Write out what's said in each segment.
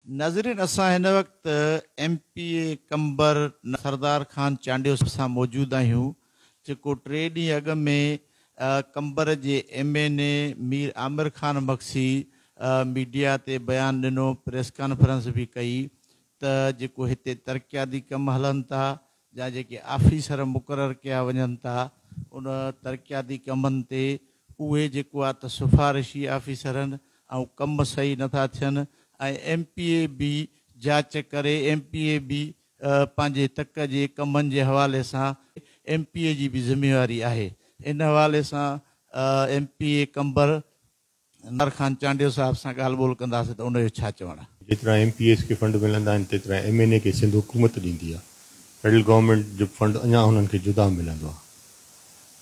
नाज़रीन असां हिन वक़्तु MPA कंबर सरदार खान चांडियो सां मौजूदु आहियूं जेको 3 ॾींहं अॻु में कंबर जे MNA मीर आमिर खान मक्सी मीडिया ते बयानु ॾिनो, प्रेस कॉन्फ्रेंस बि कई त जेको हिते तरक़ियाती कम हलनि था या जेके ऑफिसर मुक़ररु कया वञनि था उन तरक़ियाती कमनि ते उहे जेको आहे त सिफ़ारिशी ऑफिसर आहिनि ऐं कम सही नथा थियनि ऐं MPA बि जांच करे MPA बि पंहिंजे तक जे कमनि जे हवाले सां MPA जी बि ज़िम्मेवारी आहे। इन हवाले सां MPA कंबर नर खान चांडियो साहब सां ॻाल्हि ॿोल कंदासीं त उनजो छा चवणु आहे। जेतिरा MPAs खे फंड मिलंदा आहिनि तेतिरा MNA खे सिंध हुकूमत ॾींदी आहे। फेडरल गवर्नमेंट जो फंड अञा उन्हनि खे जुदा मिलंदो आहे।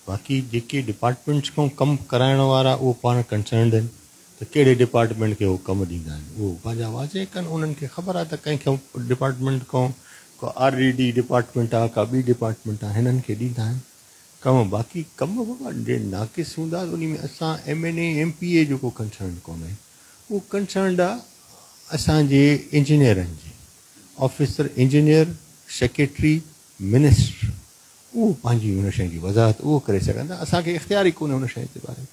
बाक़ी जेके डिपार्टमेंट्स खां कमु कराइण वारा उहो पाण कंसर्नड आहिनि त कहिड़े डिपार्टमेंट खे उहो कमु ॾींदा आहिनि, उहो पंहिंजा वाज़े कनि। उन्हनि खे ख़बर आहे त कंहिंखे डिपार्टमेंट खां को RDD डिपार्टमेंट आहे, का ॿी डिपार्टमेंट आहे, हिननि खे ॾींदा आहिनि कमु। बाक़ी कमु बाबा जे नाक़िस हूंदा उन में असां MNA MPA जो को कंसर्न कोन्हे, उहो कंसर्नड आहे असांजे इंजीनियरनि जे ऑफिसर, इंजीनियर, सेक्रेटरी, मिनिस्टर। उहो पंहिंजी हुन शइ जी वज़ाहत उहो करे सघंदा। असांखे इख़्तियार ई कोन्हे हुन शइ जे बारे में।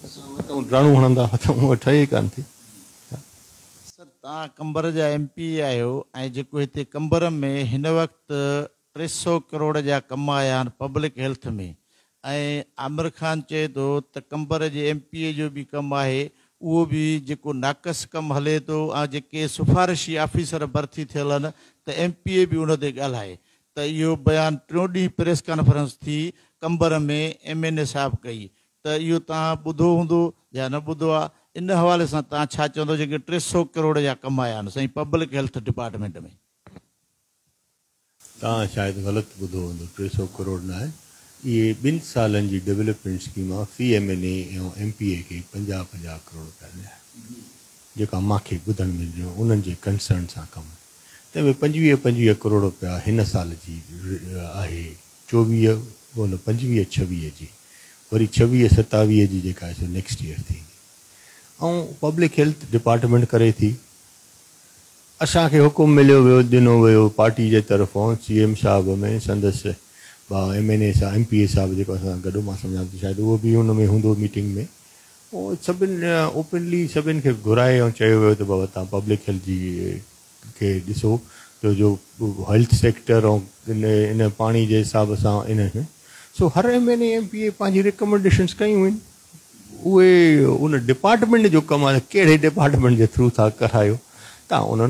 असां ड्राणू हणंदा त उहो ठहे ई कान थी। सर तव्हां कंबर जा MPA आहियो ऐं जेको हिते कंबर में हिन वक़्तु 300 करोड़ जा कम आया आहिनि पब्लिक हेल्थ में, ऐं आमिर खान चए थो त कंबर जे MPA जो बि कमु आहे, उहो बि जेको नाक़स कमु हले थो ऐं जेके सिफ़ारिशी ऑफिसर भर्ती थियल आहिनि त MPA बि उन ते ॻाल्हाए त इहो बयानु 3 ॾींहं प्रेस कॉन्फ्रेंस थी कंबर में MNA साहब कई त इहो तव्हां ॿुधो हूंदो या न ॿुधो आहे। इन हवाले सां तव्हां छा चवंदो जेके 300 करोड़ जा कम आया आहिनि साईं पब्लिक हेल्थ डिपार्टमेंट में? तव्हां शायदि ग़लति ॿुधो हूंदो। 300 करोड़ न आहे, इहे 2 सालनि जी डेवलपमेंट स्कीम आहे। फी MNA ऐं MPA खे 50-50 करोड़ रुपया ॾिया, जेका मूंखे ॿुधण मिलियो उन्हनि जे कंसर्न सां कमु। तंहिंमें 25 करोड़ रुपया हिन साल जी आहे, 25-26 जी, वरी 26-27 जी जेका आहे सो नेक्स्ट ईयर थींदी। ऐं पब्लिक हेल्थ डिपार्टमेंट करे थी। असांखे हुकुम मिलियो वियो, ॾिनो वियो पार्टी जे तरफ़ां CM साहिब में संदसि MNA सां MPA साहिब जेको असां गॾु, मां सम्झां थो शायदि उहो बि हुन में हूंदो मीटिंग में। उहो सभिनि ओपनली सभिनि खे घुराए ऐं चयो वियो त बाबा तव्हां पब्लिक हेल्थ जी खे ॾिसो त जो हेल्थ सेक्टर ऐं इन पाणी जे हिसाब सां इन में सो हर MNA MPA पंहिंजी रिकमेंडेशन्स कयूं आहिनि। उहे उन डिपार्टमेंट जो कमु आहे, कहिड़े डिपार्टमेंट जे थ्रू था करायो, तव्हां उन्हनि